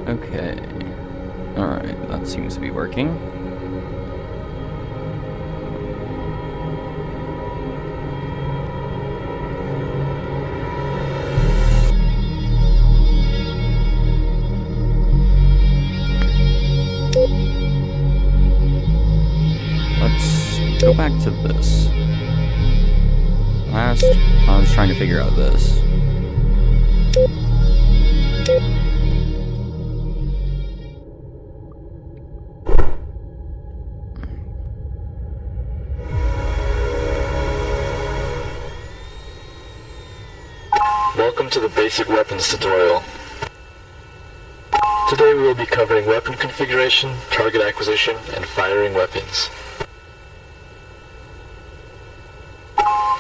Okay. Alright, that seems to be working. Let's go back to this. Last, I was trying to figure out this. Welcome to the Basic Weapons tutorial. Today we will be covering weapon configuration, target acquisition, and firing weapons.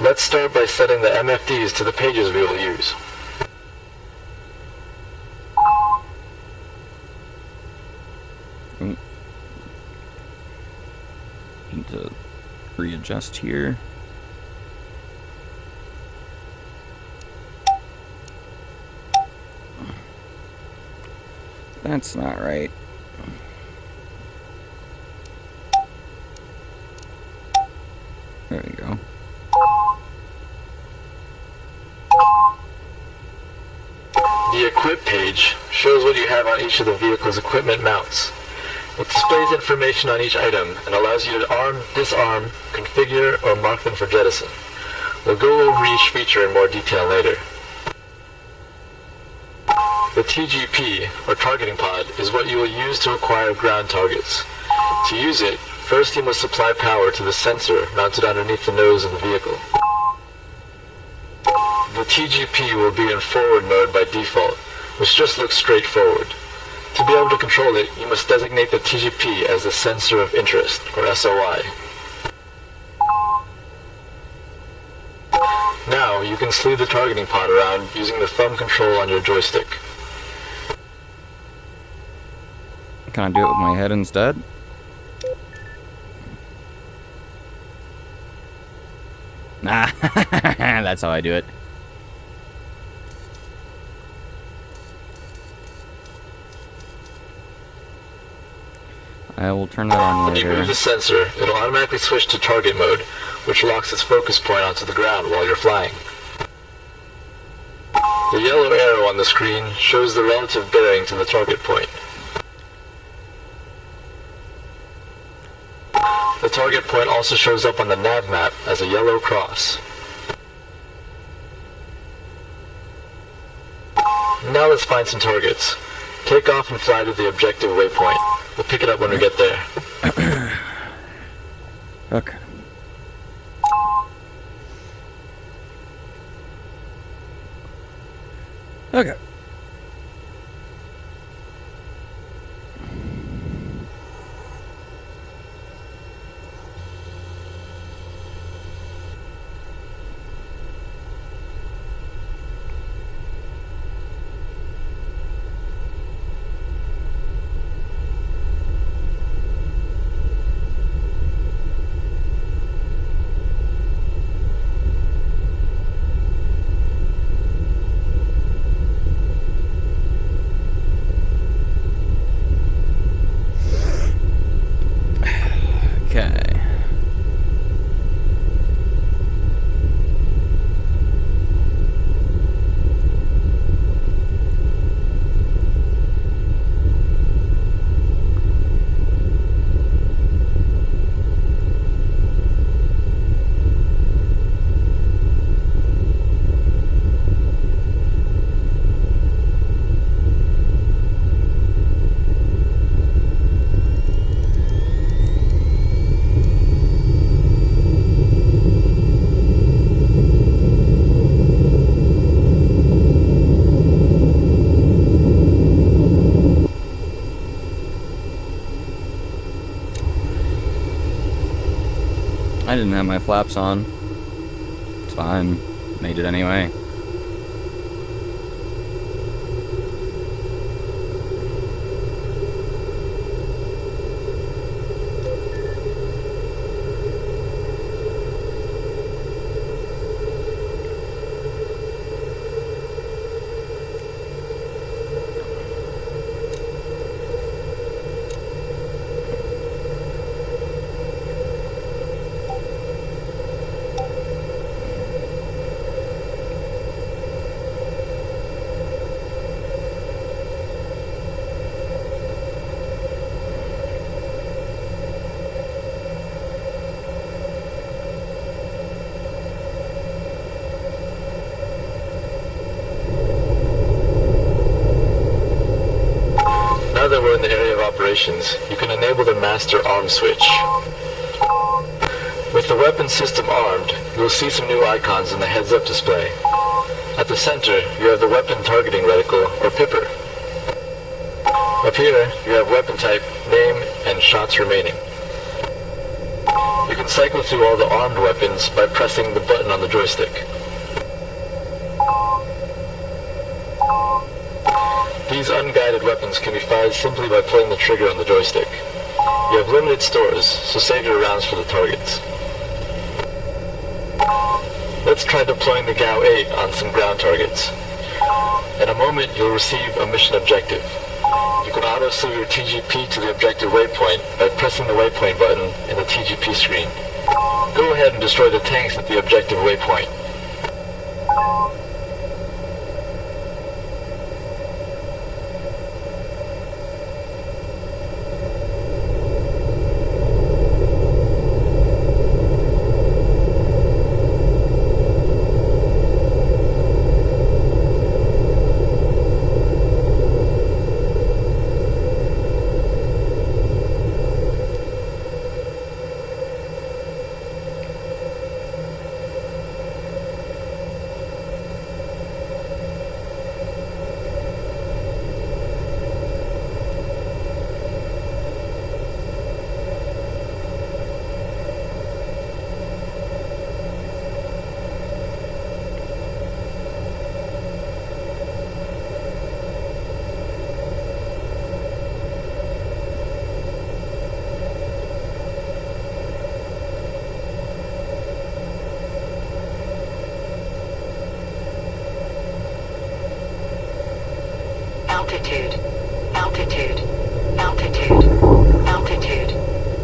Let's start by setting the MFDs to the pages we will use. Need to readjust here. That's not right. There we go. The Equip page shows what you have on each of the vehicle's equipment mounts. It displays information on each item and allows you to arm, disarm, configure, or mark them for jettison. We'll go over each feature in more detail later. The TGP, or targeting pod, is what you will use to acquire ground targets. To use it, first you must supply power to the sensor mounted underneath the nose of the vehicle. The TGP will be in forward mode by default, which just looks straight forward. To be able to control it, you must designate the TGP as the Sensor of Interest, or SOI. Now, you can sleeve the targeting pod around using the thumb control on your joystick. Can I do it with my head instead? Nah, that's how I do it. I will turn that on When you later. move the sensor, it'll automatically switch to target mode, which locks its focus point onto the ground while you're flying. The yellow arrow on the screen shows the relative bearing to the target point. The target point also shows up on the nav map as a yellow cross. Now let's find some targets. Take off and fly to the objective waypoint. We'll pick it up when we get there. Okay. Okay. Okay. I didn't have my flaps on. It's fine. Made it anyway. Now that we're in the area of operations, you can enable the master arm switch. With the weapon system armed, you'll see some new icons in the heads-up display. At the center, you have the weapon targeting reticle, or pipper. Up here, you have weapon type, name, and shots remaining. You can cycle through all the armed weapons by pressing the button on the joystick. These unguided weapons can be fired simply by pulling the trigger on the joystick. You have limited stores, so save your rounds for the targets. Let's try deploying the GAU-8 on some ground targets. In a moment, you'll receive a mission objective. You can auto-slew your TGP to the objective waypoint by pressing the waypoint button in the TGP screen. Go ahead and destroy the tanks at the objective waypoint. Altitude, altitude, altitude, altitude,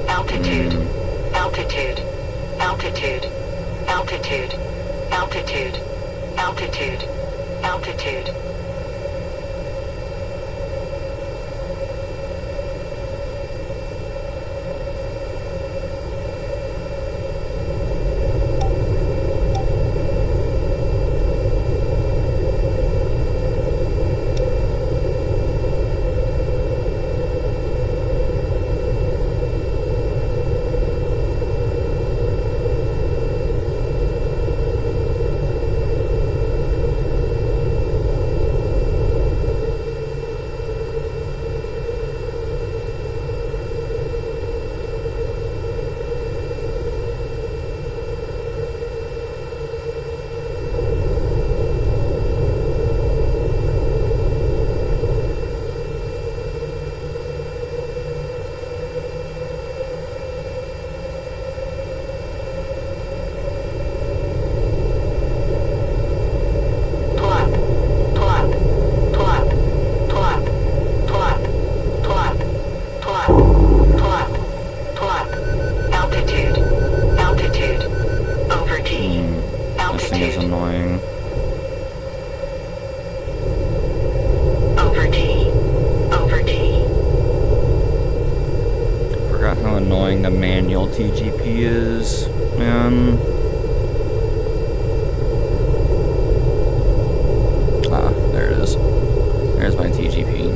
altitude, altitude, altitude, altitude, altitude, altitude, altitude. The manual TGP is, man. Ah, there it is. There's my TGP.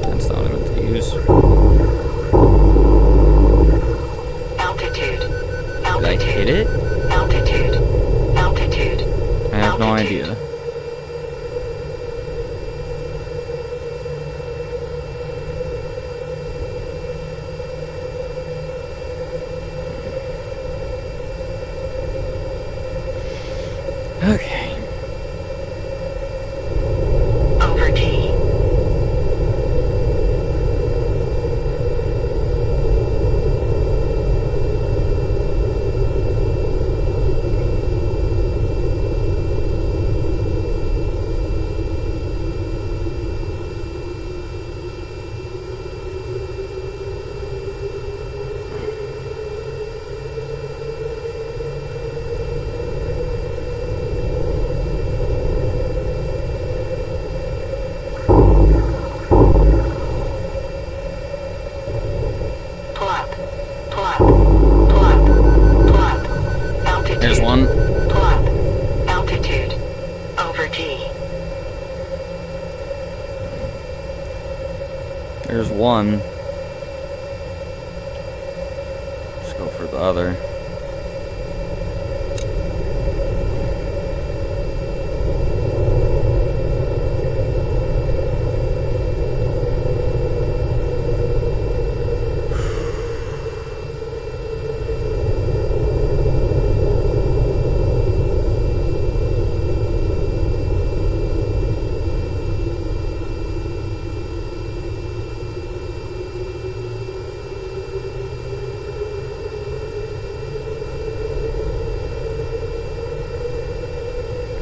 That's not what I meant to use. Altitude. Did I hit it? Altitude. Altitude. I have no idea. Okay. Over T. Over T. There's one. Let's go for the other.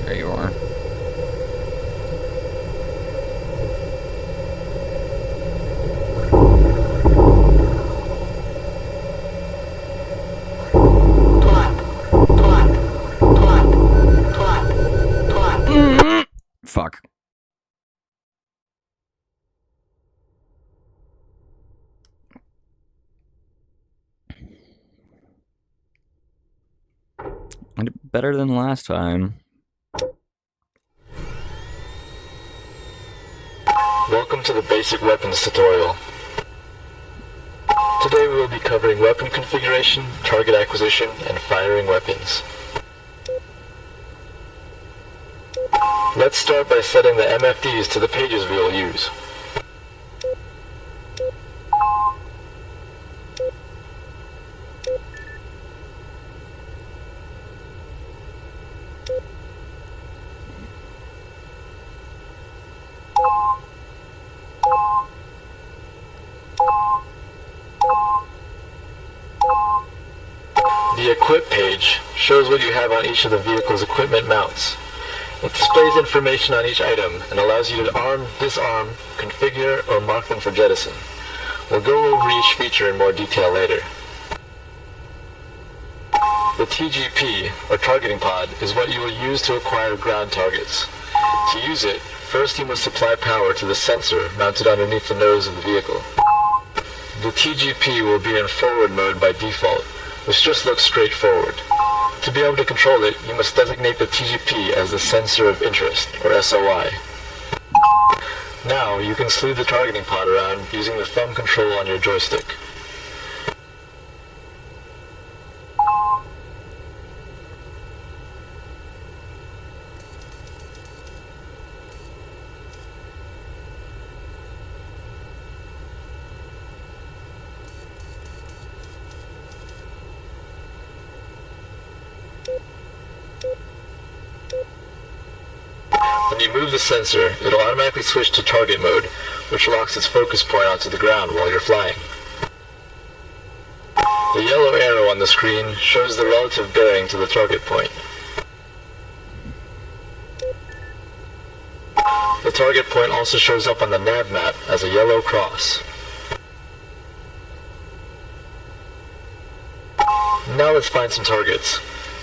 There you are. Pull up. Pull up. Pull up. Pull up. Pull up. Fuck. I did better than last time. Welcome to the Basic Weapons tutorial. Today we will be covering weapon configuration, target acquisition, and firing weapons. Let's start by setting the MFDs to the pages we will use. The Equip page shows what you have on each of the vehicle's equipment mounts. It displays information on each item and allows you to arm, disarm, configure, or mark them for jettison. We'll go over each feature in more detail later. The TGP, or targeting pod, is what you will use to acquire ground targets. To use it, first you must supply power to the sensor mounted underneath the nose of the vehicle. The TGP will be in forward mode by default, which just looks straightforward. To be able to control it, you must designate the TGP as the Sensor of Interest, or SOI. Now, you can sleeve the targeting pod around using the thumb control on your joystick. When you move the sensor, it'll automatically switch to target mode, which locks its focus point onto the ground while you're flying. The yellow arrow on the screen shows the relative bearing to the target point. The target point also shows up on the nav map as a yellow cross. Now let's find some targets.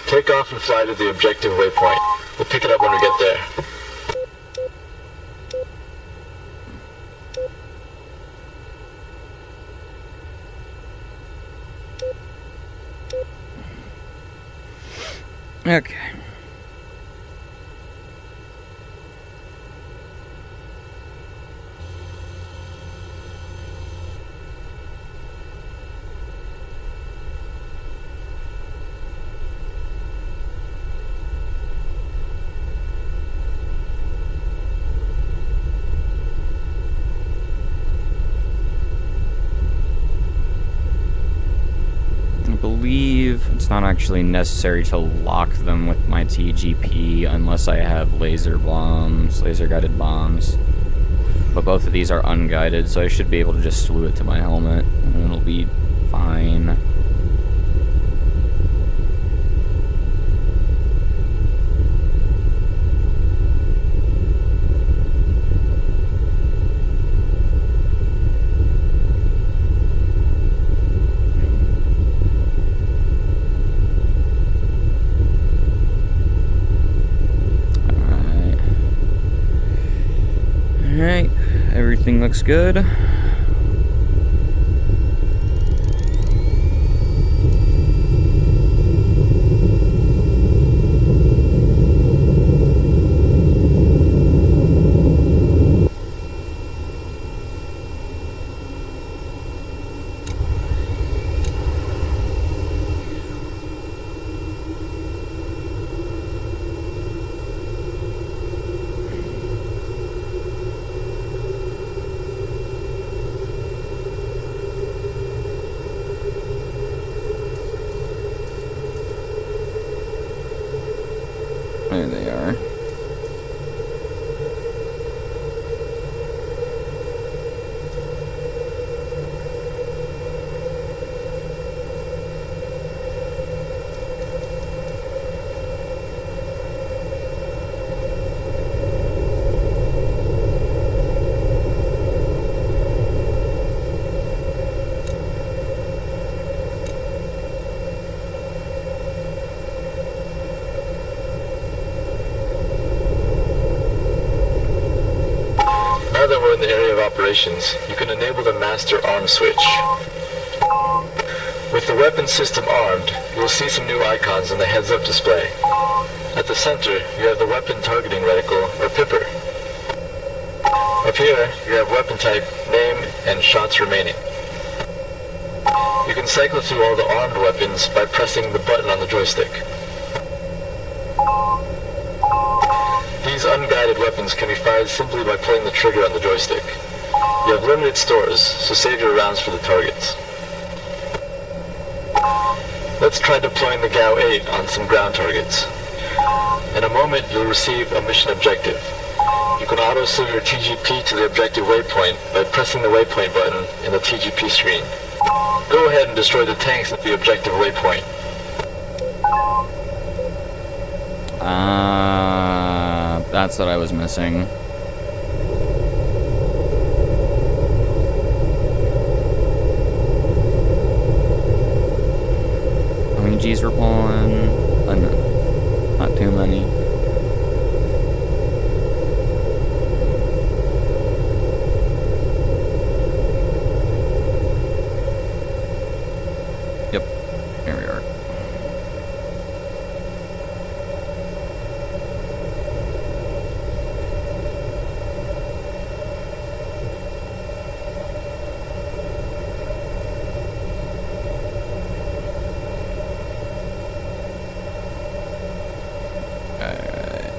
Take off and fly to the objective waypoint. We'll pick it up when we get there. Okay. I believe it's not actually necessary to lock them with my TGP unless I have laser bombs, laser guided bombs. But both of these are unguided, so I should be able to just slew it to my helmet and it'll be fine. Alright, everything looks good. There they are. Now that we're in the area of operations, you can enable the master arm switch. With the weapon system armed, you will see some new icons in the heads-up display. At the center, you have the weapon targeting reticle, or pipper. Up here, you have weapon type, name, and shots remaining. You can cycle through all the armed weapons by pressing the button on the joystick. These unguided weapons can be fired simply by pulling the trigger on the joystick. You have limited stores, so save your rounds for the targets. Let's try deploying the GAU-8 on some ground targets. In a moment, you'll receive a mission objective. You can auto-slew your TGP to the objective waypoint by pressing the waypoint button in the TGP screen. Go ahead and destroy the tanks at the objective waypoint. That's what I was missing. How many G's we're pulling? Not too many. Yep, here we are.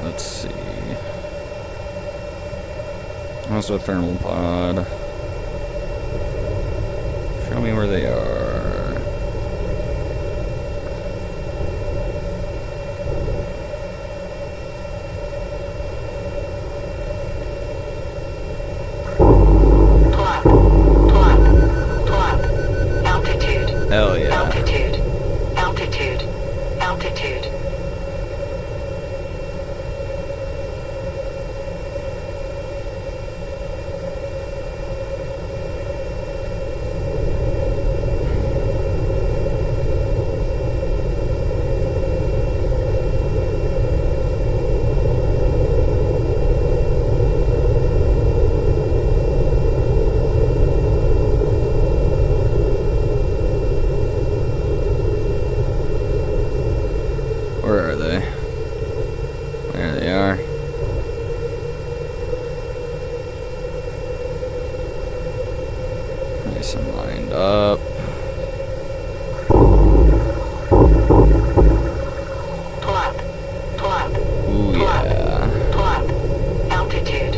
Let's see. Also a thermal pod. Show me where they are. Pull up. Altitude. Hell yeah. Altitude. Where are they? There they are. Nice and lined up. Pull up. Ooh, yeah. Pull up. Altitude.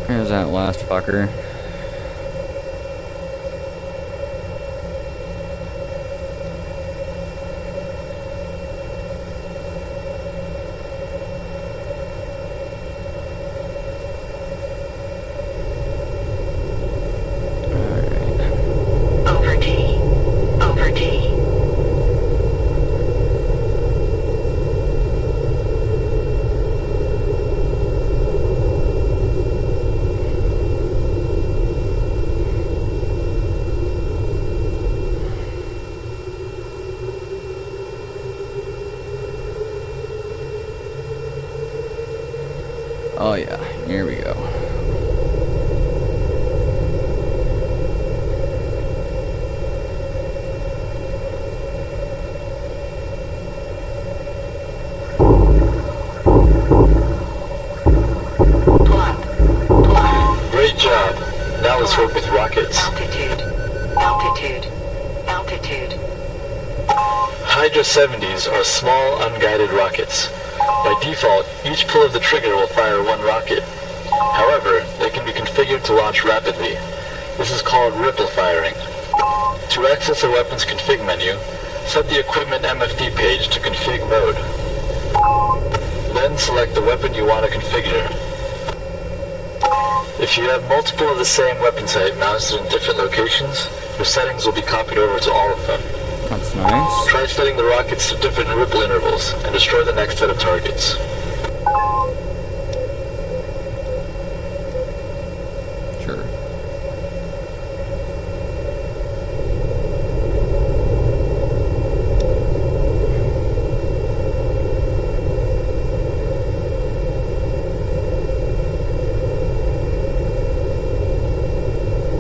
Here's that last fucker. Over T. Oh yeah, here we go. Great job. Now let's work with rockets. Altitude. Hydra 70s are small, unguided rockets. By default, each pull of the trigger will fire one rocket. However, they can be configured to launch rapidly. This is called ripple firing. To access the weapon's config menu, Set the equipment MFD page to config mode. Then select the weapon you want to configure. If you have multiple of the same weapon type mounted in different locations, your settings will be copied over to all of them. That's nice. Try setting the rockets to different ripple intervals and destroy the next set of targets. Sure.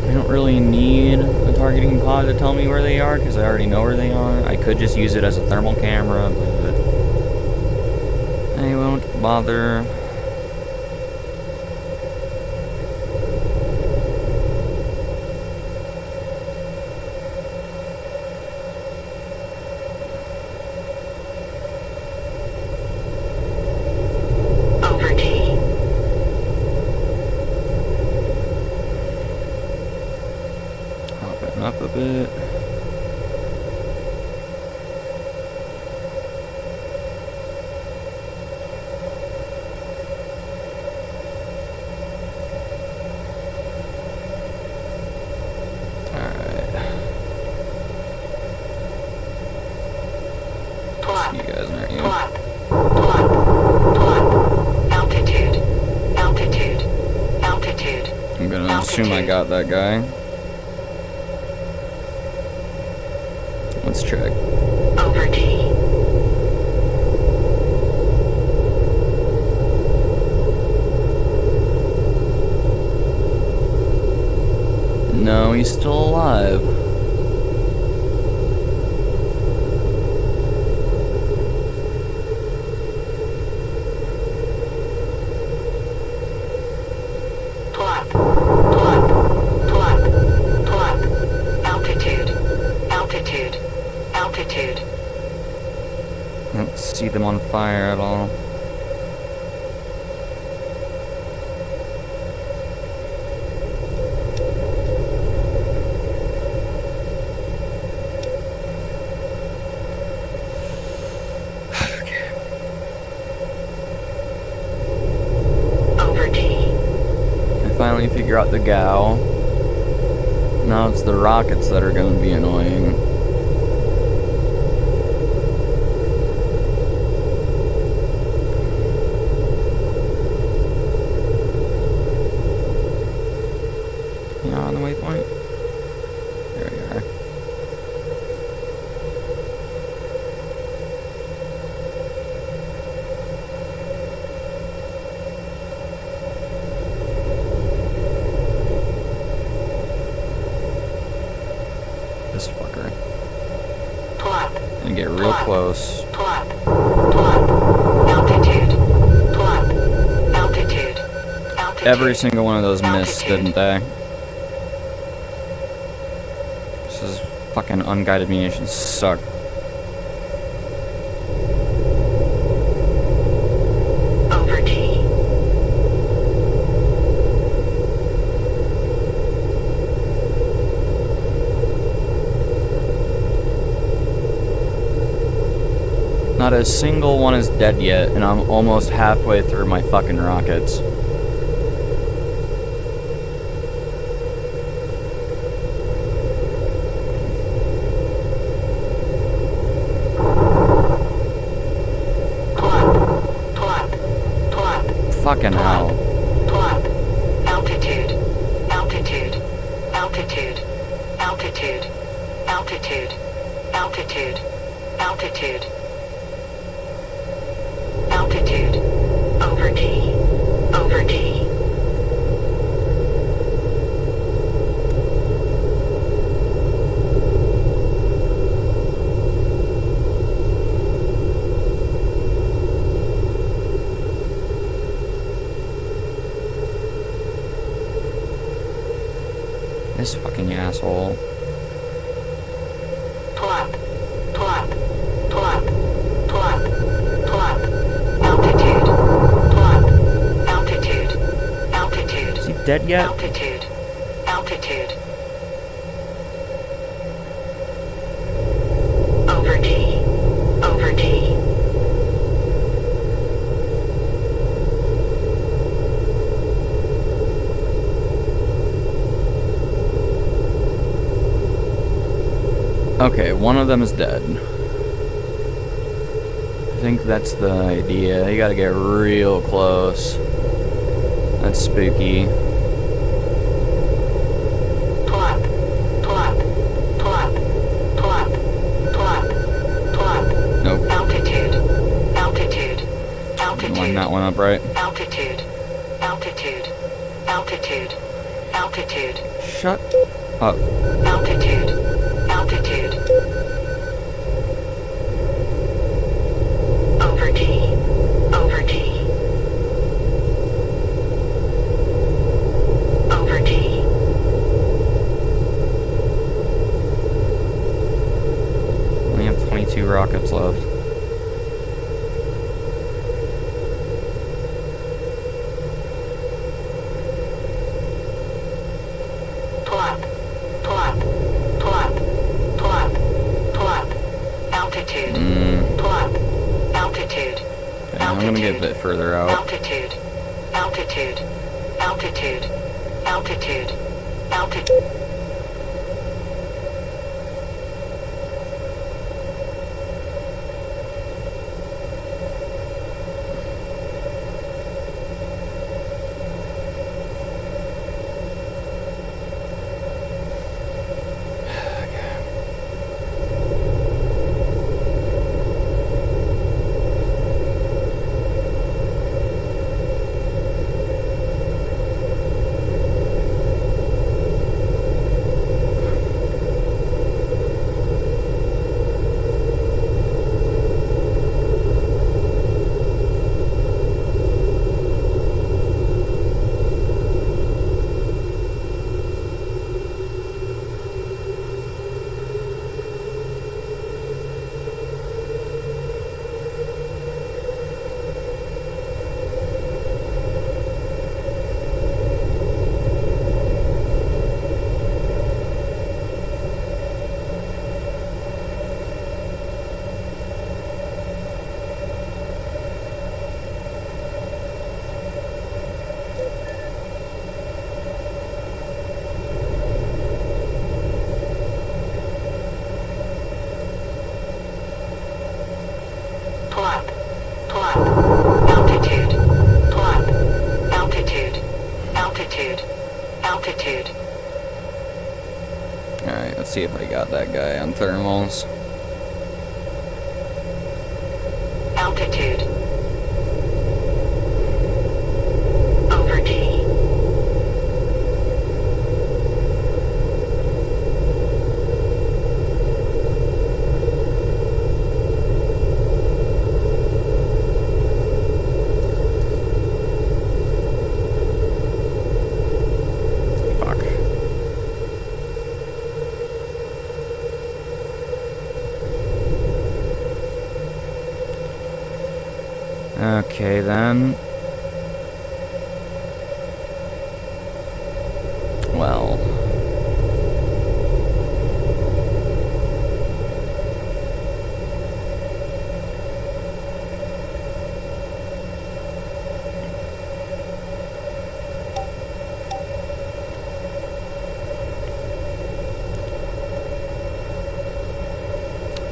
I don't really need a targeting pod to tell me where they are because I already know where they are. I could just use it as a thermal camera, but I won't bother. Over T. Hopping up a bit. Plot. You guys aren't you? Plot. Plot. Plot. Altitude. Altitude. Altitude. I'm gonna assume I got that guy. Let's check. Over T. No, he's still alive. Plot. Plot. Plot. Plot. Altitude. Altitude. Altitude. I don't see them on fire at all. Over T. I finally figure out the gal. Now it's the rockets that are gonna be annoying. Yeah, on the waypoint. There we are. This fucker. Plot. Gonna get real close. Plot. Plot. Altitude. Plot. Altitude. Altitude. Every single one of those missed, Altitude. didn't they? This is fucking unguided munitions suck. Over T. Not a single one is dead yet, and I'm almost halfway through my fucking rockets. Plot. Plot. Plot. Fucking hell. Plot. Altitude. Altitude. Altitude. Altitude. Altitude. Altitude. Altitude. Altitude. Over T. Over T. This fucking asshole. Plot. Plot. Plot. Plot. Plot. Altitude. Plot. Altitude. Altitude. Is he dead yet? Altitude. Altitude. Over one of them is dead. I think that's the idea. You gotta get real close. That's spooky. Pull up. Pull up. Pull up. Pull up. Pull up. Pull up. Nope. Altitude. Altitude. Altitude. Line that one up right. Altitude. Altitude. Altitude. Altitude. Shut up. Altitude. Altitude. Over T. Over T. Over T. Only have 22 rockets left. Pull up. Pull up. Pull up. Pull up. Pull up. Altitude. Pull up. Altitude. Okay, I'm gonna get a bit further out. Altitude. Altitude. Altitude. Altitude. Altitude. Pull up. Pull up. Altitude. Pull up. Altitude. Altitude. Altitude. Alright, let's see if I got that guy on thermals. Altitude. Over T. Fuck. Okay then. Well.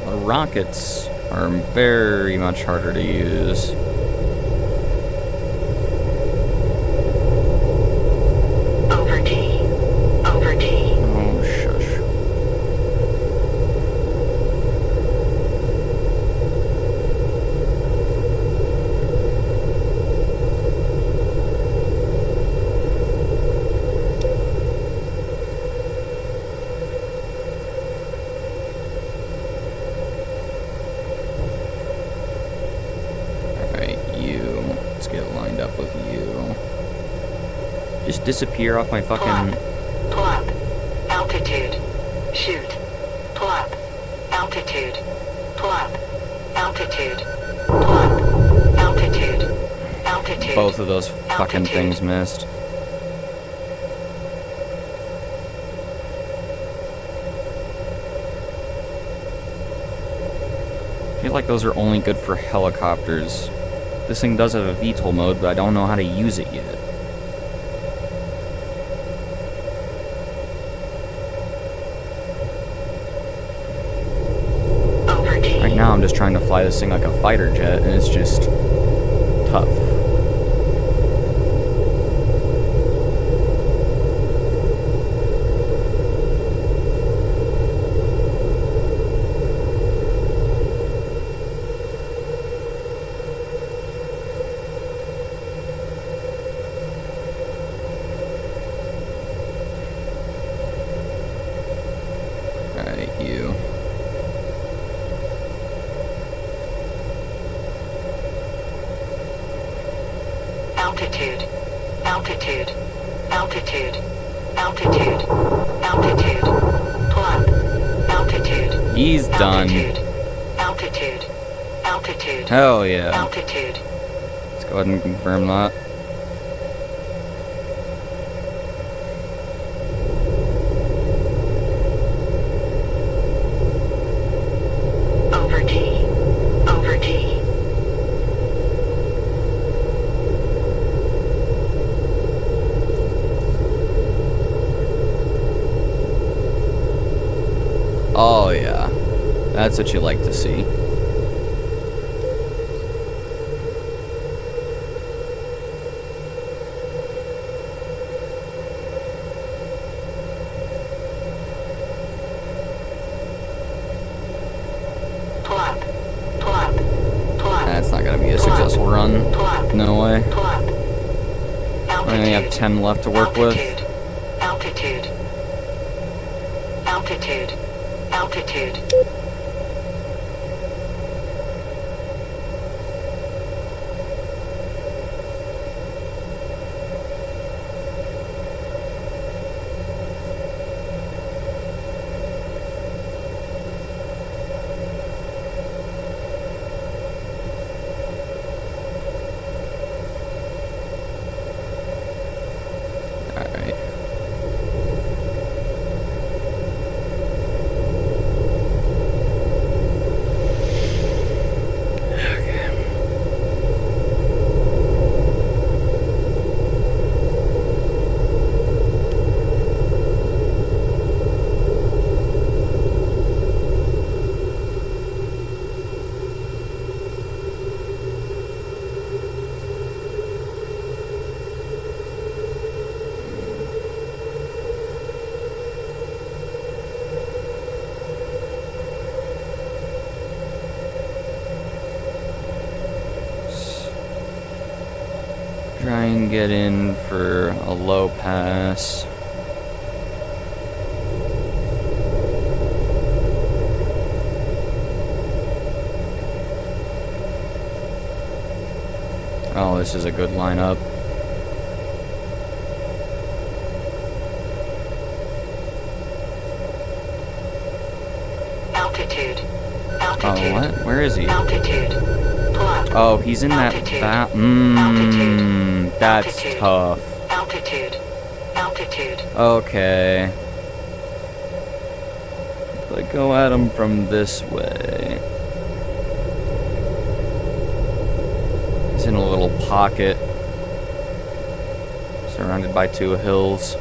The rockets are very much harder to use. Over T. Over T. Oh, shush. Alright, you. Let's get lined up with you. Just disappear off my Pull fucking... up. Pull up. Altitude. Shoot. Pull up. Altitude. Pull up. Altitude. Pull up. Altitude. Altitude. Both of those fucking Altitude. things missed. I feel like those are only good for helicopters. This thing does have a VTOL mode, but I don't know how to use it yet. just trying to fly this thing like a fighter jet, and it's just tough. Alright, you. Altitude. Altitude. Altitude. Altitude. Altitude. Plumb. Altitude. He's done. Altitude. Altitude. Altitude. Hell yeah. Altitude. Let's go ahead and confirm that. Over D. Over D. Oh yeah. That's what you like to see. Plumb. Plumb. Plumb. That's not gonna be a successful run. Plumb. No way. Plumb. I only have 10 left to work with. Altitude. Altitude. Altitude. Alright. Try and get in for a low pass. Oh, this is a good lineup. Altitude. Oh, Altitude. what? Where is he? Altitude. Plumb. Oh, he's in that Altitude. that's Altitude. tough. Altitude. Altitude. Okay. If I go at him from this way. He's in a little pocket. Surrounded by 2 hills.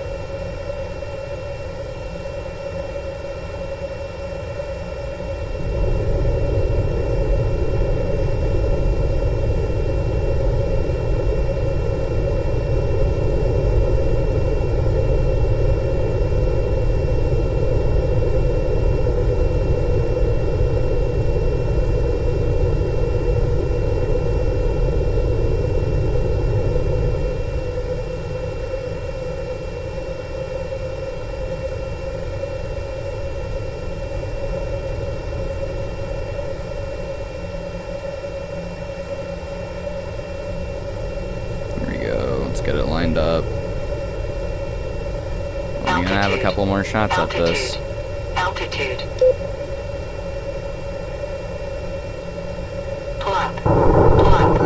Let's get it lined up. We're gonna have a couple more shots at this. Altitude. Plumb. Plumb.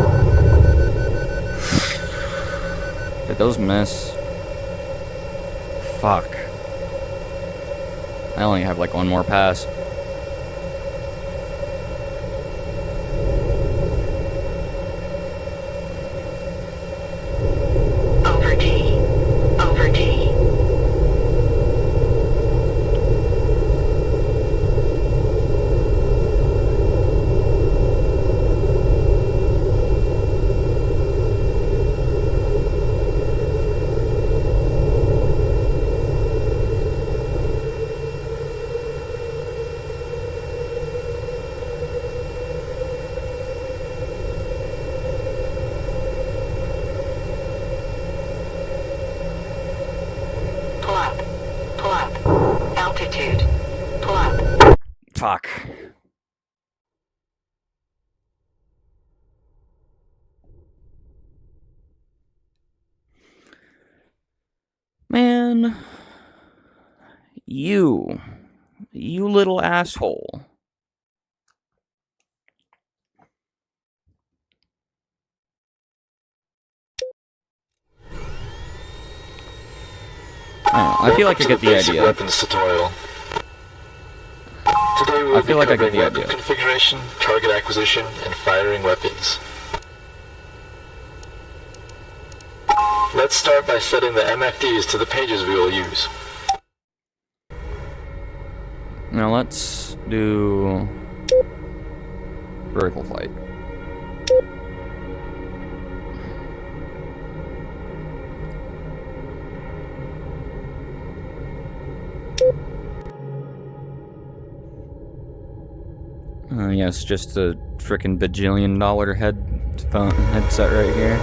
Did those miss? Fuck. I only have like one more pass. Over D. Over D. man. You little asshole. I feel like I get the idea. Weapons tutorial. Today we will be covering weapon configuration, target acquisition, and firing weapons. Let's start by setting the MFDs to the pages we will use. Now let's do vertical flight. Yes, just a frickin' bajillion-dollar headset right here.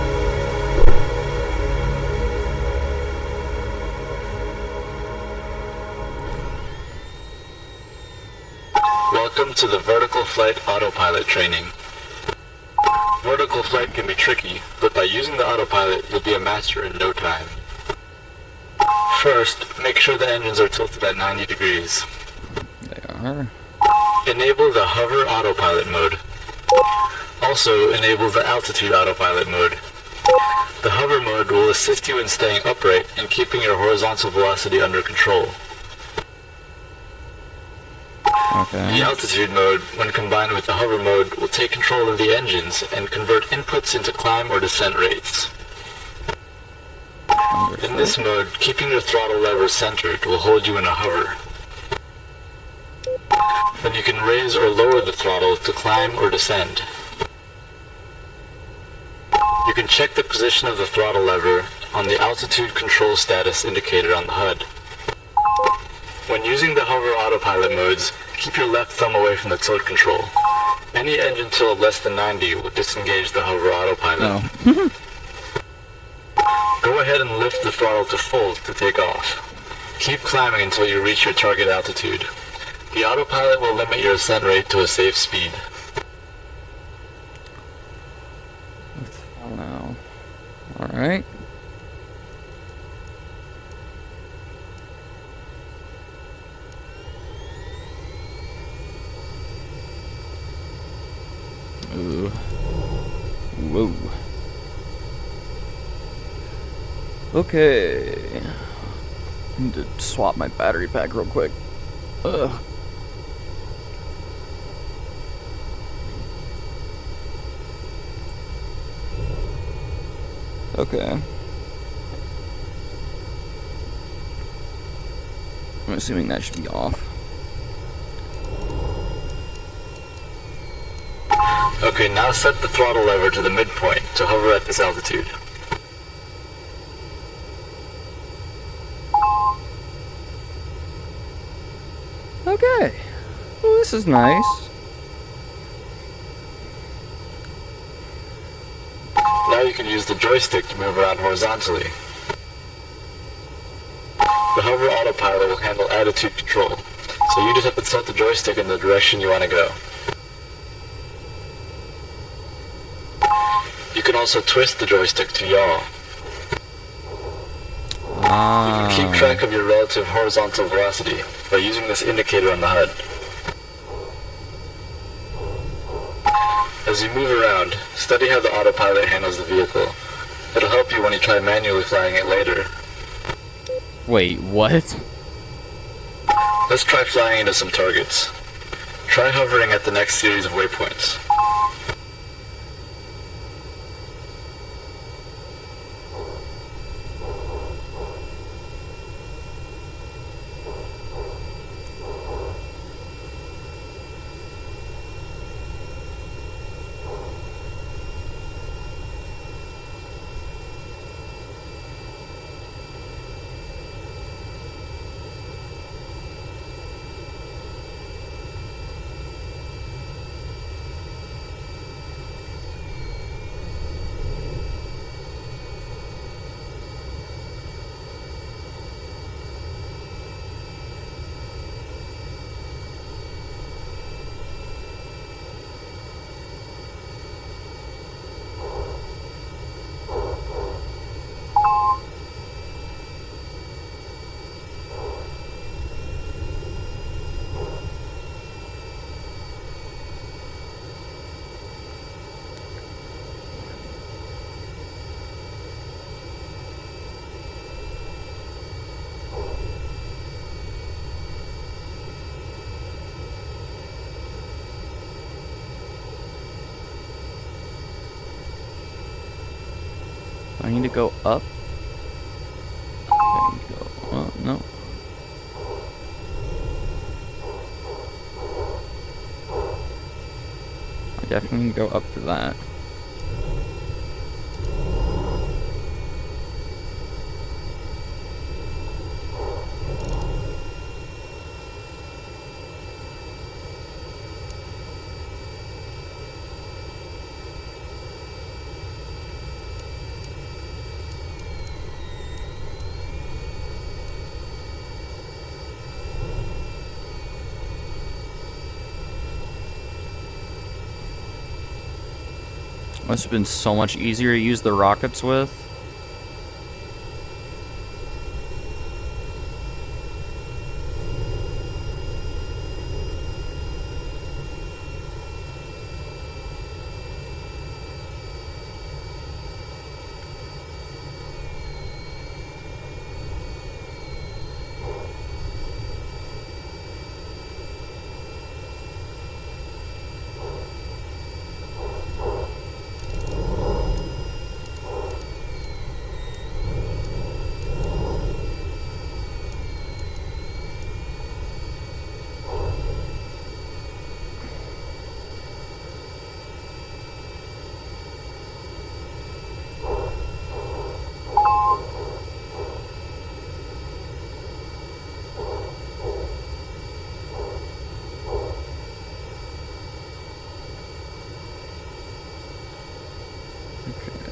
Welcome to the vertical flight autopilot training. Vertical flight can be tricky, but by using the autopilot, you'll be a master in no time. First, make sure the engines are tilted at 90 degrees. They are. Enable the hover autopilot mode. Also, enable the altitude autopilot mode. The hover mode will assist you in staying upright and keeping your horizontal velocity under control. Okay. The altitude mode, when combined with the hover mode, will take control of the engines and convert inputs into climb or descent rates. Understood. In this mode, keeping your throttle lever centered will hold you in a hover. Then you can raise or lower the throttle to climb or descend. You can check the position of the throttle lever on the altitude control status indicator on the HUD. When using the hover autopilot modes, keep your left thumb away from the tilt control. Any engine tilt less than 90 will disengage the hover autopilot. Oh. Go ahead and lift the throttle to full to take off. Keep climbing until you reach your target altitude. The autopilot will limit your ascent rate to a safe speed. Oh no. Alright. Ooh. Whoa. Okay. Need to swap my battery pack real quick. Ugh. Okay. I'm assuming that should be off. Okay, now set the throttle lever to the midpoint to hover at this altitude. Okay. Well, this is nice. Now you can use the joystick to move around horizontally. The hover autopilot will handle attitude control, so you just have to tilt the joystick in the direction you want to go. You can also twist the joystick to yaw. You can keep track of your relative horizontal velocity by using this indicator on the HUD. As you move around, study how the autopilot handles the vehicle. It'll help you when you try manually flying it later. Wait, what? Let's try flying into some targets. Try hovering at the next series of waypoints. I need to go up? Okay, go. Oh, no. I definitely need to go up for that. Must have been so much easier to use the rockets with.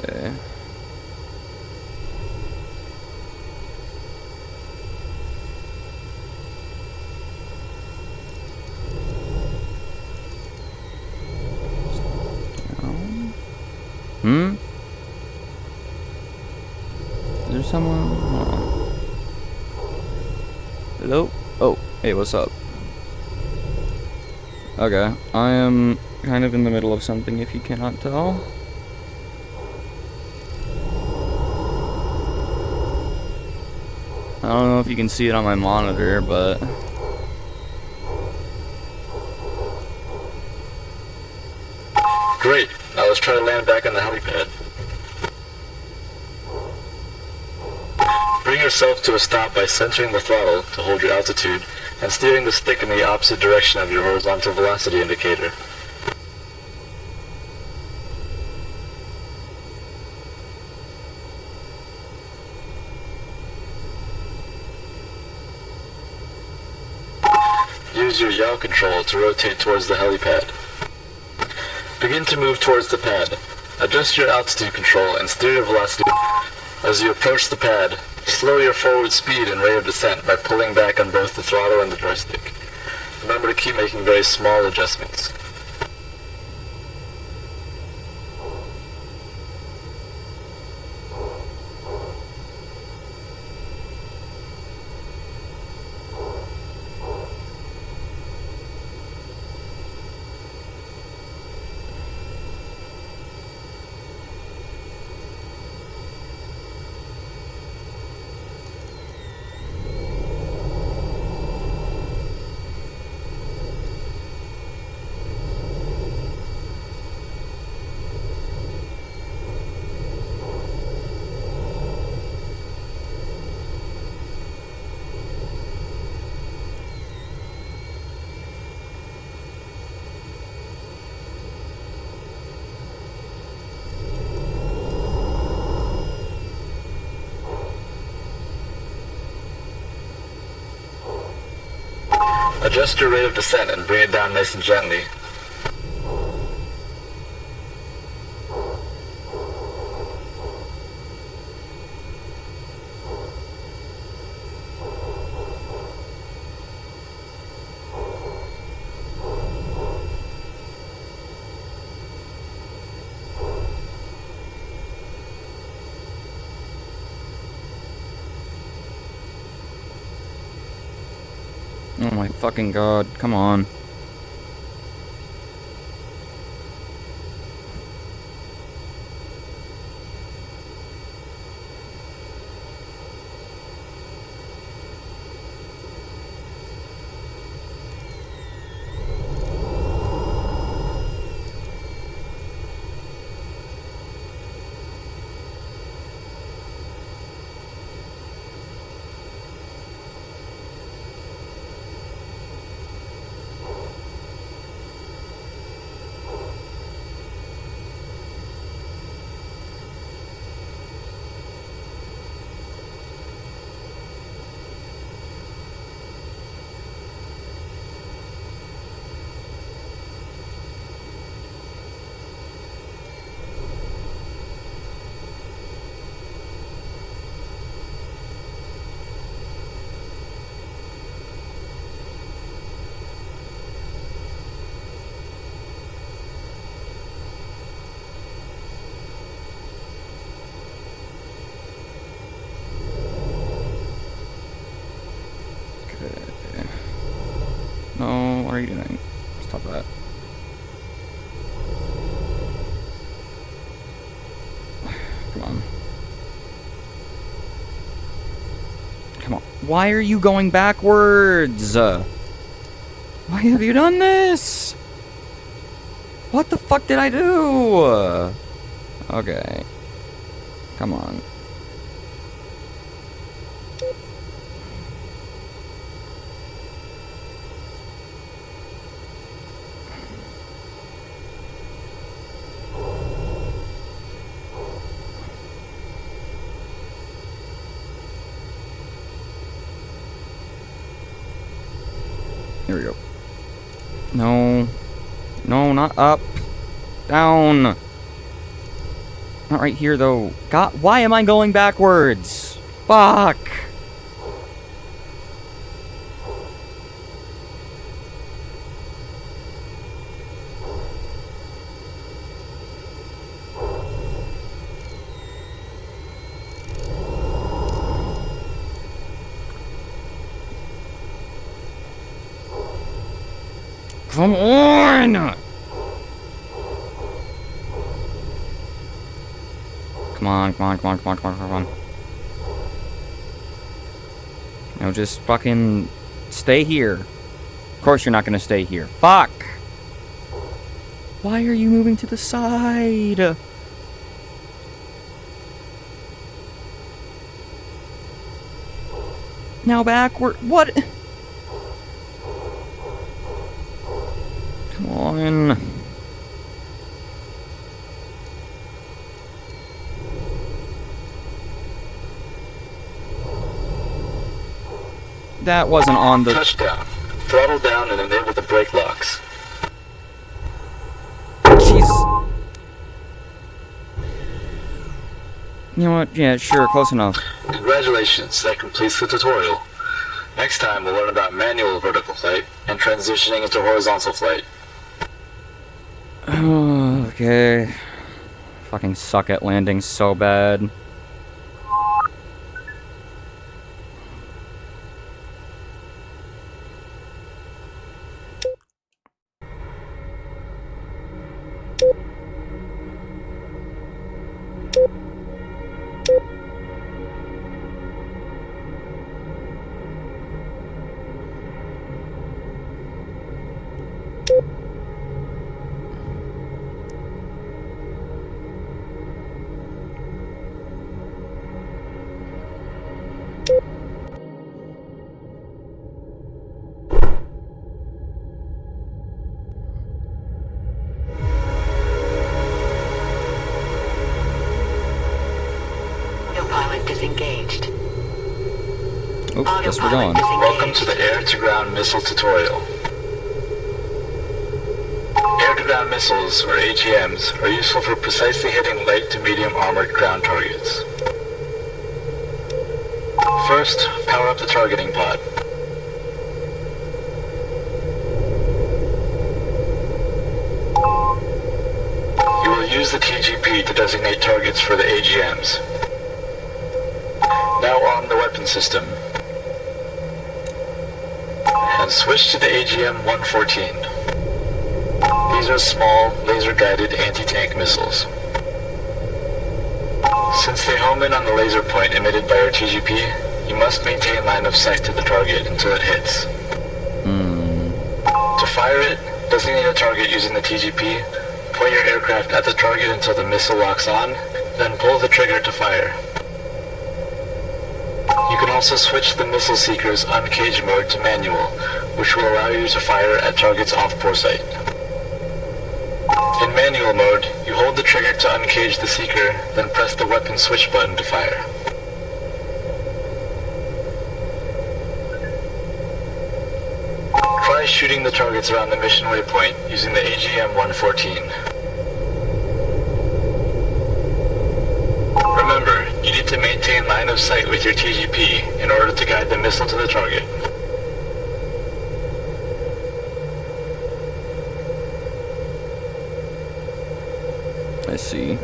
Okay. Hmm? Is there someone? Oh. Hello? Oh, hey, what's up? Okay, I am kind of in the middle of something if you cannot tell. I don't know if you can see it on my monitor, but... Great. Now let's try to land back on the helipad. Bring yourself to a stop by centering the throttle to hold your altitude and steering the stick in the opposite direction of your horizontal velocity indicator. Use your yaw control to rotate towards the helipad. Begin to move towards the pad. Adjust your altitude control and steer your velocity. As you approach the pad, slow your forward speed and rate of descent by pulling back on both the throttle and the joystick. Remember to keep making very small adjustments. Adjust your rate of descent and bring it down nice and gently. Oh my fucking god, come on. you doing? Stop that. Come on. Come on. Why are you going backwards? Why have you done this? What the fuck did I do? Okay. Come on. Here we go. No. No, not up. Down. Not right here, though. God, why am I going backwards? Fuck. Come on! Come on, come on, come on, come on, come on, come on. No, just fucking stay here. Of course you're not gonna stay here. Fuck! Why are you moving to the side? Now backward. What? Come on. That wasn't on the... Touchdown. Throttle down and enable the brake locks. Jeez. You know what? Yeah, sure, close enough. Congratulations, that completes the tutorial. Next time we'll learn about manual vertical flight and transitioning into horizontal flight. Okay. Fucking suck at landing so bad. Autopilot disengaged. Oh, guess we're Autopilot going. Welcome to the air-to-ground missile tutorial. Air-to-ground missiles, or AGMs, are useful for precisely hitting light to medium armored ground targets. First, power up the targeting pod. You will use the TGP to designate targets for the AGMs. Now arm the weapon system. And switch to the AGM-114. These are small, laser-guided anti-tank missiles. Since they home in on the laser point emitted by your TGP, you must maintain line of sight to the target until it hits. To fire it, designate a target using the TGP, point your aircraft at the target until the missile locks on, then pull the trigger to fire. You can also switch the missile seeker's uncaged mode to manual, which will allow you to fire at targets off bore sight. In manual mode, you hold the trigger to uncage the seeker, then press the weapon switch button to fire. Try shooting the targets around the mission waypoint using the AGM-114. Remember, you need to maintain line of sight with your TGP in order to guide the missile to the target. I see.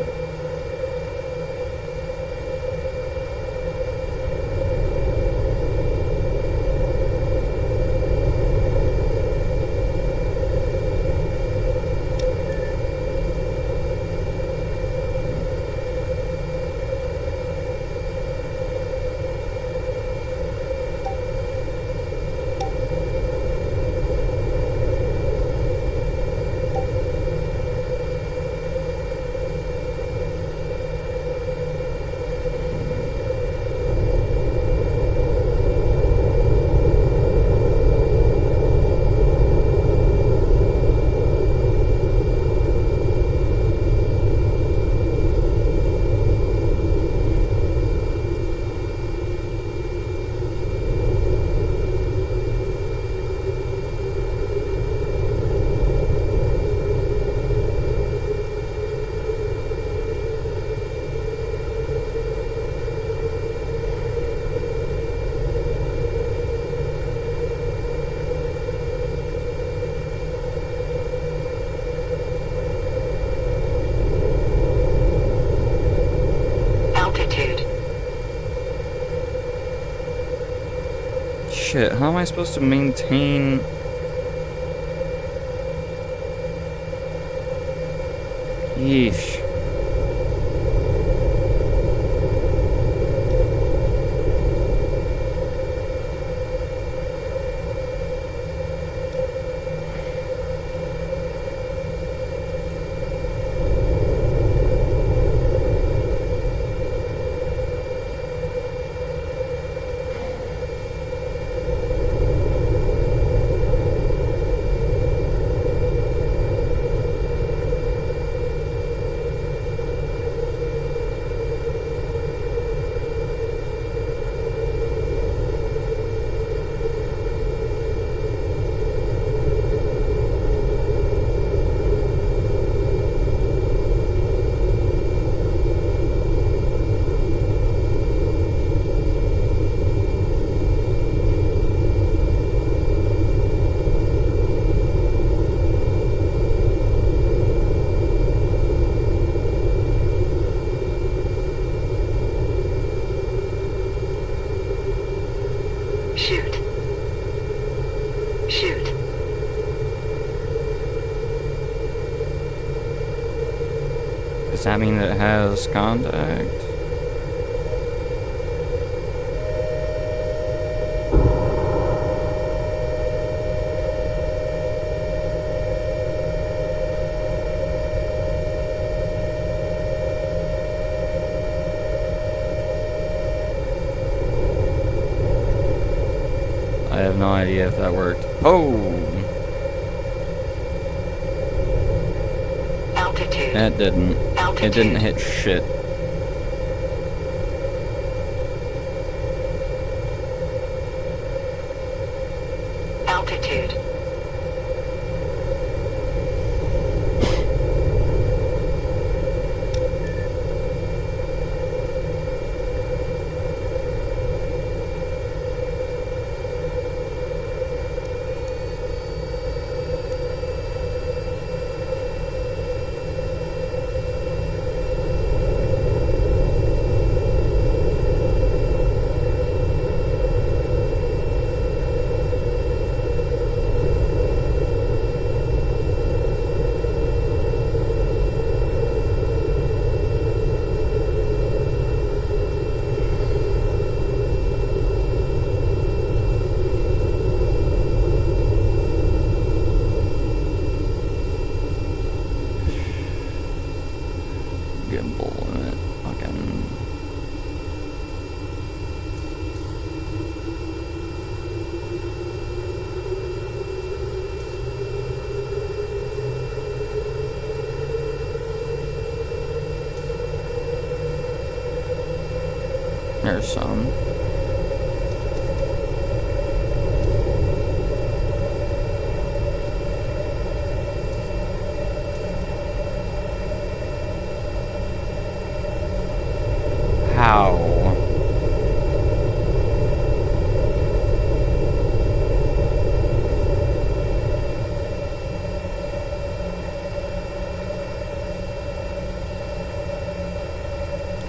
Shit, how am I supposed to maintain... Yeesh. Shoot. Shoot. Does that mean that it has contact? I have no idea if that worked. Oh! Altitude. That didn't. It didn't Altitude. hit shit. Altitude. Gimbal in it. Fucking. There's some. How?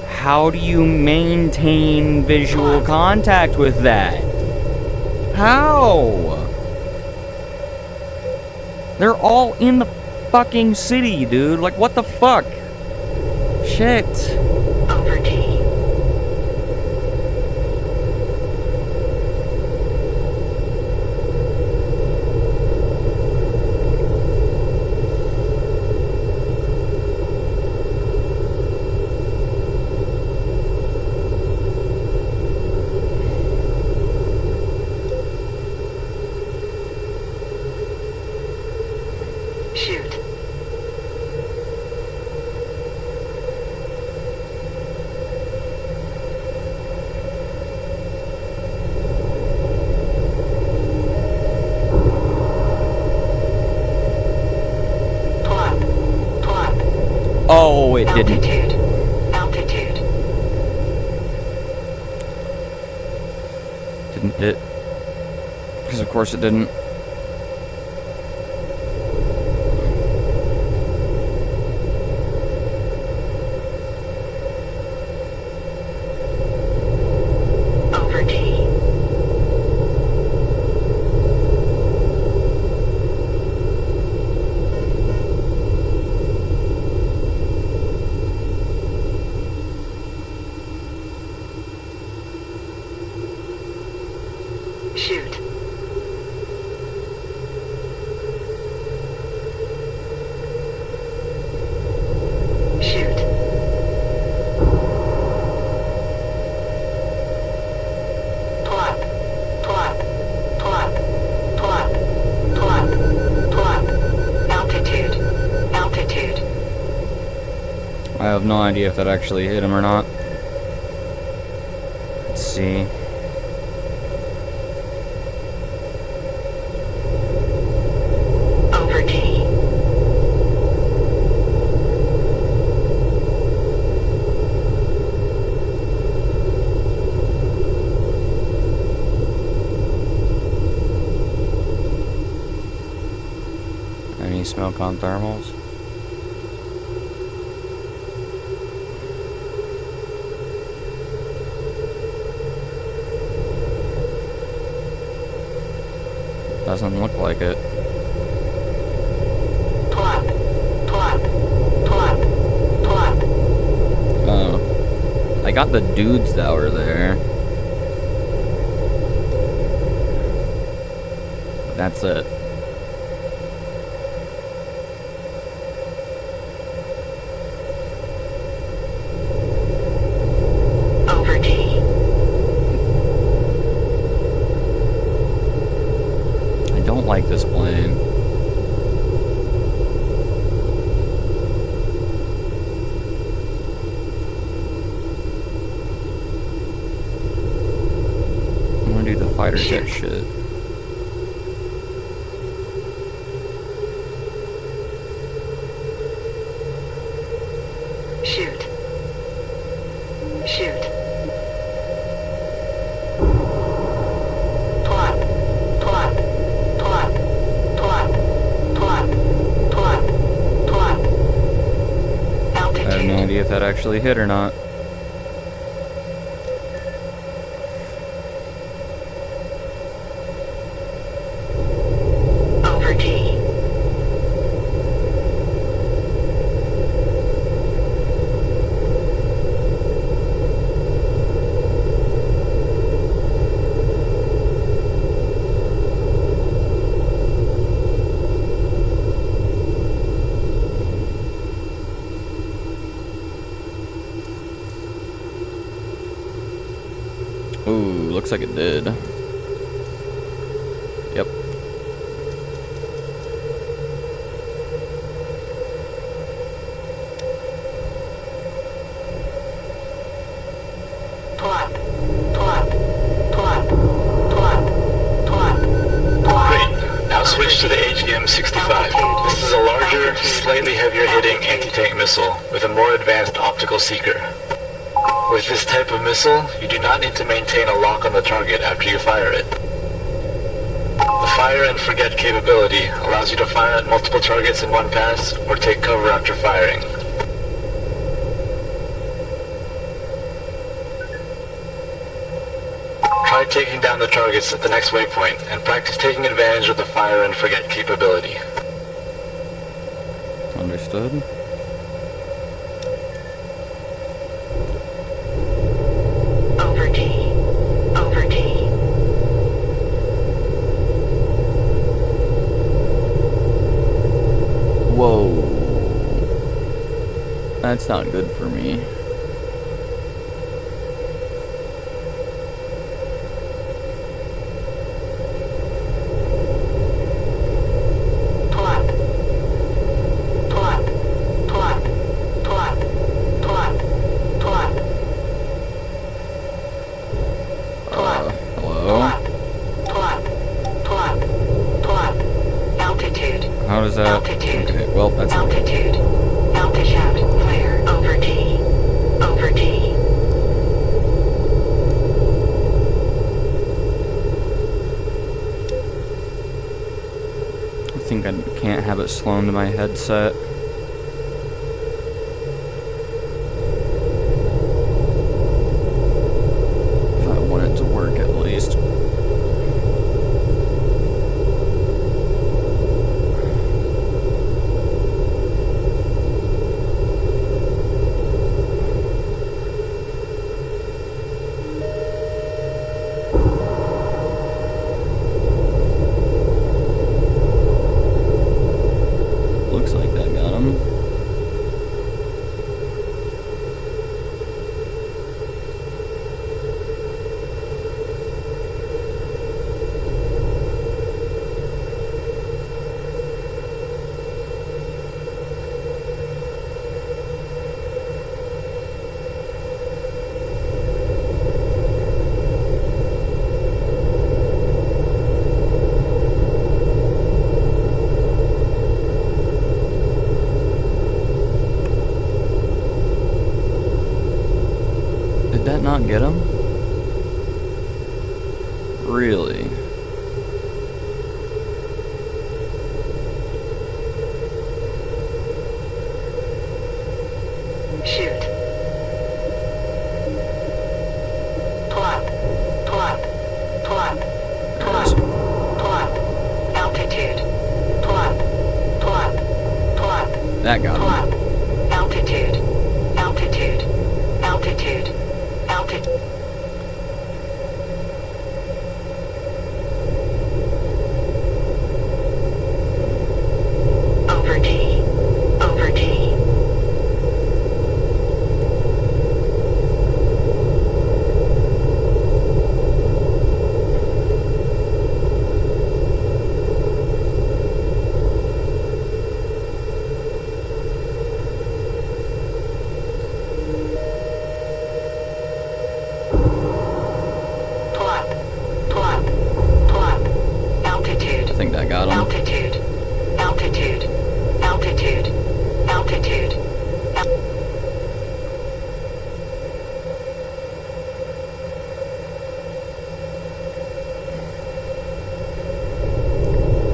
How do you maintain visual contact with that? How? They're all in the fucking city, dude. Like, what the fuck? Shit. Over T. Shoot. Plop. Plop. Oh, it didn't. Altitude. Altitude. Didn't it? Because of course it didn't. Over T. I have no idea if that actually hit him or not. Let's see. Over T. Any smoke on thermals? Doesn't look like it. Plot. Plot. Plot. Plot. Oh. I got the dudes that were there. That's it. Over T. I don't like this plane. I'm gonna do the fighter jet shit. Shoot. Shoot. Plot. Plot. Plot. Plot. Plot. Plot. Plot. I have no Altitude. idea if that actually hit or not. Over T. Ooh, looks like it did. Yep. Plot. Plot. Plot. Plot. Plot. Plot. Great. Now switch to the AGM-65. This is a larger, slightly heavier hitting anti-tank missile with a more advanced optical seeker. With this type of missile, you do not need to maintain a lock on the target after you fire it. The fire and forget capability allows you to fire at multiple targets in one pass or take cover after firing. Try taking down the targets at the next waypoint and practice taking advantage of the fire and forget capability. Understood. Over T. Over T. Whoa. That's not good for me. Plot. Plot. Plot. Plot. Plot. Plot. Hello? Plot. Plot. Plot. Plot. Altitude. How does that... Altitude. Okay, well, that's... Altitude. Altitude. Flare. Over T. Over T. I think I can't have it slowed to my headset. If I want it to work at least. Looks like that guy. that not get him? Really? Shoot. Pull up. Pull up. Pull up. Pull up. Pull up. Altitude. Pull up. Pull up. Pull up. That got Pull him. up. Altitude. Altitude. Altitude. Altitude. Over D. Over D. Pull up. Pull up. Pull up. Altitude. I think that got him. Altitude. Altitude. Altitude. Altitude.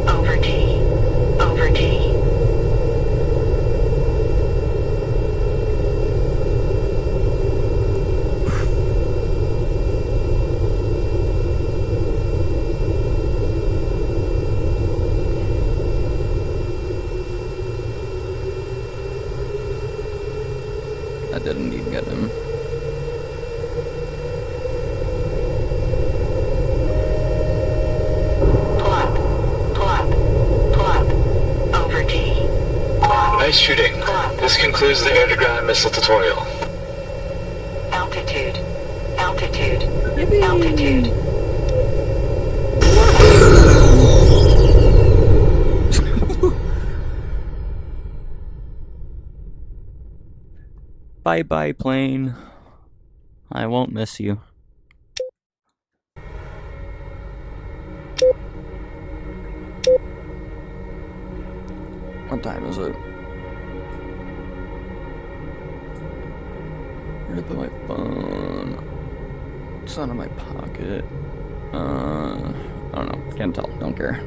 Over D. Over D. I did indeed get him. Pull up. Pull up. Pull up. Over D. Pull up. Nice shooting. This concludes the air-to-ground missile tutorial. Altitude. Altitude. Altitude. Bye-bye, plane. I won't miss you. What time is it? Where did I put my phone? It's not in my pocket. I don't know. Can't tell. Don't care.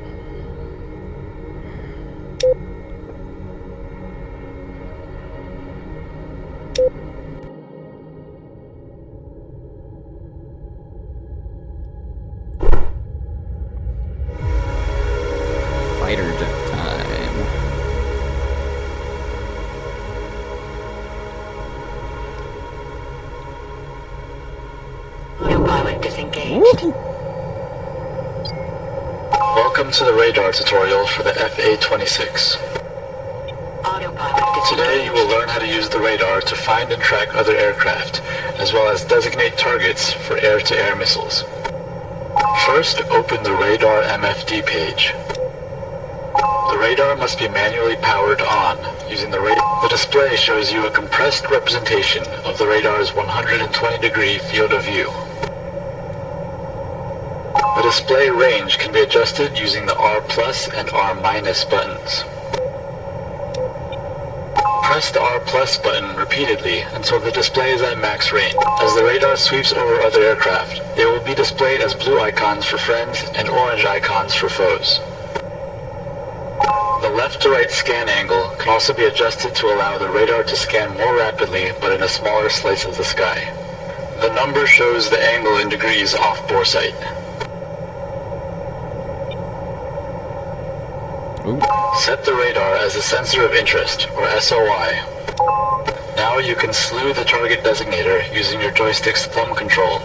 Fighter jet time. Autopilot disengaged. Welcome to the radar tutorial for the FA-26. Autopilot disengaged. Today you will learn how to use the radar to find and track other aircraft, as well as designate targets for air-to-air missiles. First, open the radar MFD page. The radar must be manually powered on using the radar. The display shows you a compressed representation of the radar's 120-degree field of view. The display range can be adjusted using the R+ and R- buttons. Press the R+ button repeatedly until the display is at max range. As the radar sweeps over other aircraft, they will be displayed as blue icons for friends and orange icons for foes. The left to right scan angle can also be adjusted to allow the radar to scan more rapidly but in a smaller slice of the sky. The number shows the angle in degrees off bore sight. Ooh. Set the radar as a sensor of interest, or SOI. Now you can slew the target designator using your joystick's thumb control.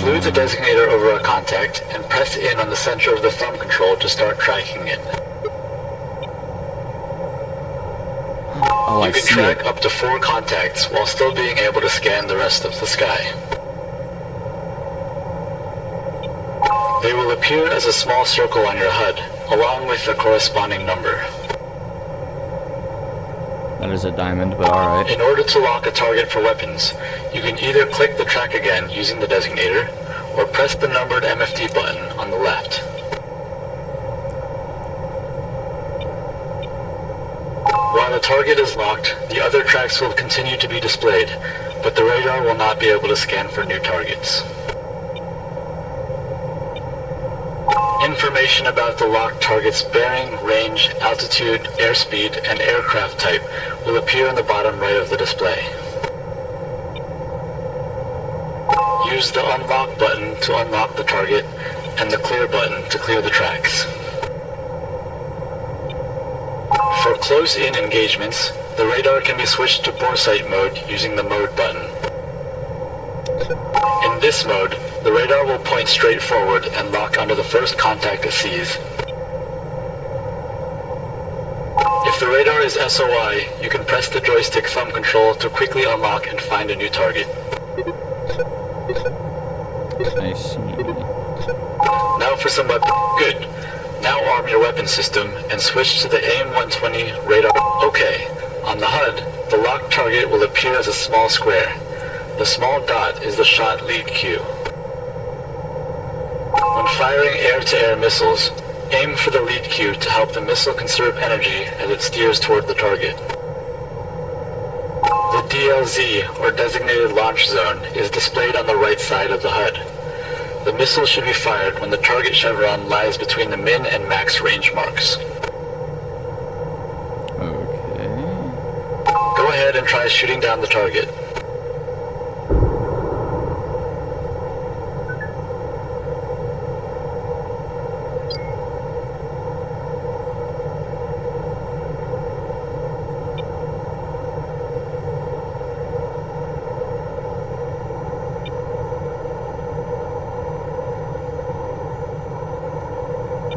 Slew the designator over a contact and press in on the center of the thumb control to start tracking it. Oh, I You can see track it. up to 4 contacts while still being able to scan the rest of the sky. They will appear as a small circle on your HUD, along with the corresponding number. That is a diamond, but alright. In order to lock a target for weapons, you can either click the track again using the designator, or press the numbered MFD button on the left. While the target is locked, the other tracks will continue to be displayed, but the radar will not be able to scan for new targets. Information about the locked target's bearing, range, altitude, airspeed, and aircraft type will appear in the bottom right of the display. Use the unlock button to unlock the target, and the clear button to clear the tracks. For close-in engagements, the radar can be switched to boresight mode using the mode button. In this mode, the radar will point straight forward and lock onto the first contact it sees. If the radar is SOI, you can press the joystick thumb control to quickly unlock and find a new target. I see. Now for some weapon. Good. Now arm your weapon system and switch to the AIM-120 radar. Okay. On the HUD, the locked target will appear as a small square. The small dot is the shot lead cue. When firing air-to-air missiles, aim for the lead cue to help the missile conserve energy as it steers toward the target. The DLZ, or Designated Launch Zone, is displayed on the right side of the HUD. The missile should be fired when the target chevron lies between the min and max range marks. Okay. Go ahead and try shooting down the target.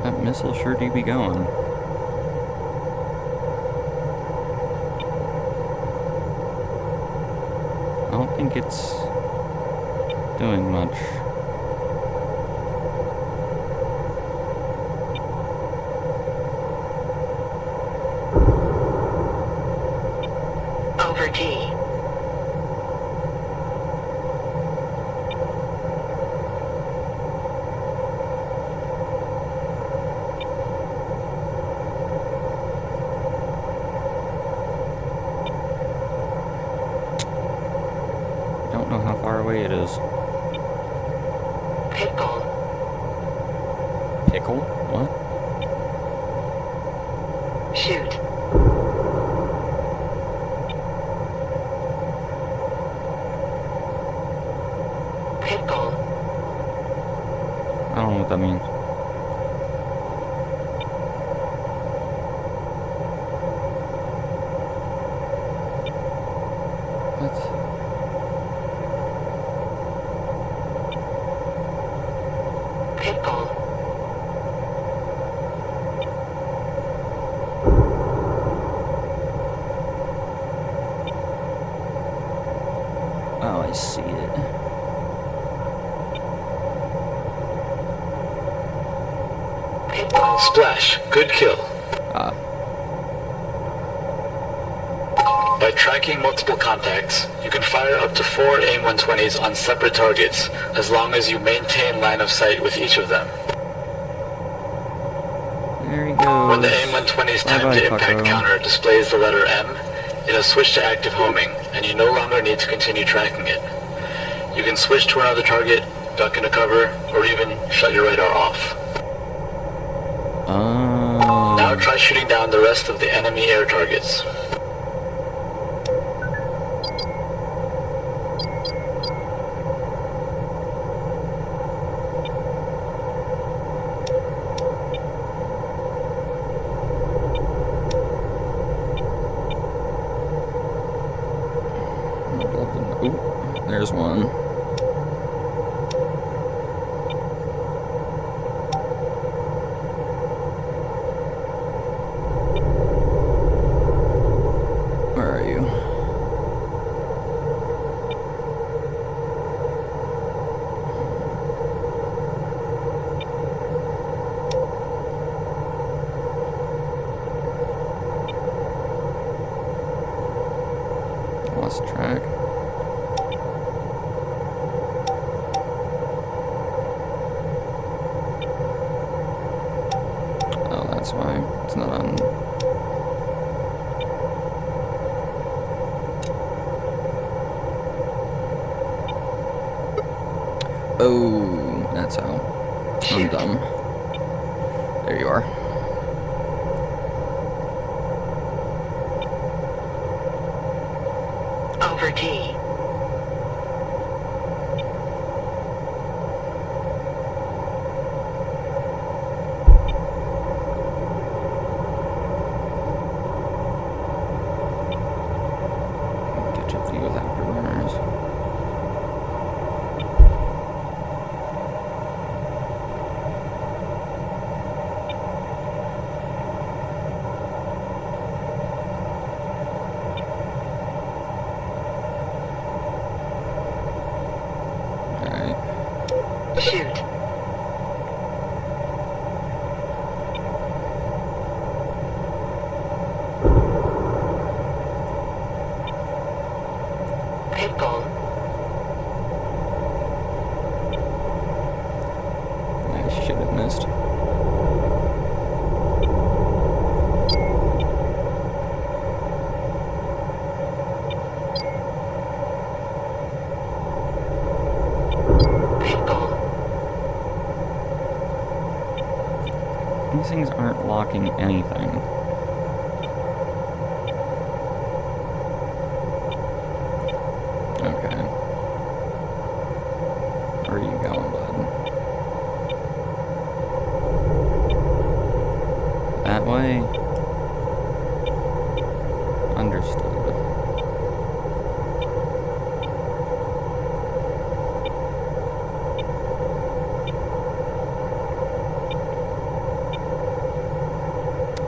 That missile sure do be going. I don't think it's doing much. Over T. Don't know how far away it is. Pitbull. Pickle? What? Shoot. Pitbull. I don't know what that means. What? Pitbull. Oh, I see it. Pitbull. Splash. Good kill. Ah, By tracking multiple contacts, you can fire up to 4 AIM-120s on separate targets, as long as you maintain line of sight with each of them. there he goes. When the AIM-120's time Bye-bye, to impact fucko. counter displays the letter M, it has switched to active homing, and you no longer need to continue tracking it. You can switch to another target, duck into cover, or even shut your radar off. Now try shooting down the rest of the enemy air targets. Ooh, there's one. Where are you? Lost track. Oh, that's why it's not on. I'm dumb. There you are. Over T. Catch up to you with afterburners. Shoot. Pitbull. I should have missed. Pitbull. These things aren't locking anything. Okay. Where are you going, bud? That way? Understood.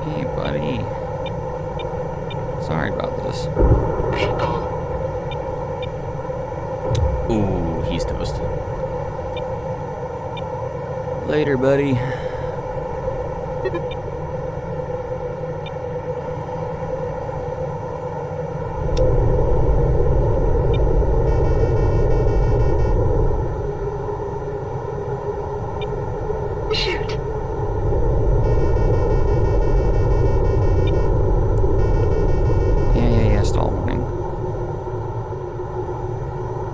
Hey, buddy. Sorry about this. Pitbull. Ooh, he's toast. Later, buddy. Shoot. Yeah, stall warning.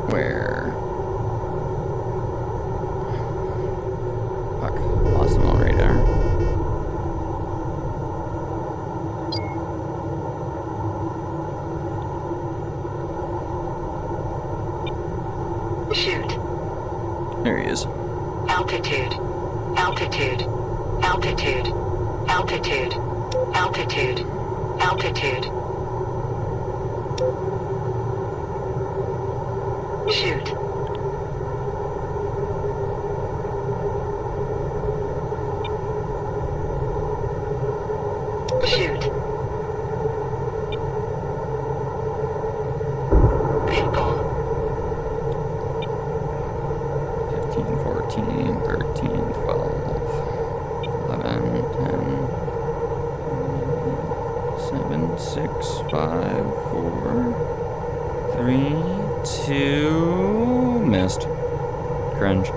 Where? Fuck, lost him on radar. Shoot. There he is. Altitude. Altitude. Altitude. Altitude. Altitude. Altitude. Shoot. Shoot. Pitbull. 15, 14, 13, 12, 11, 10, 7, 6, 5, 4, 3, 2, missed. Cringe.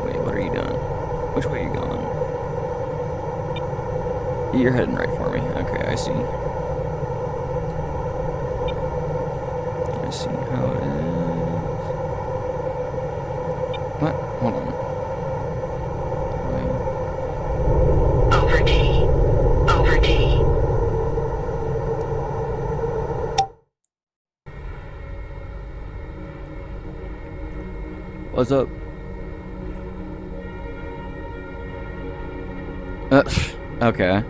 Wait, what are you doing? Which way are you going? You're heading right for me. Okay, I see. I see how it is. What? Hold on. Wait. Over T. Over T. What's up? Okay.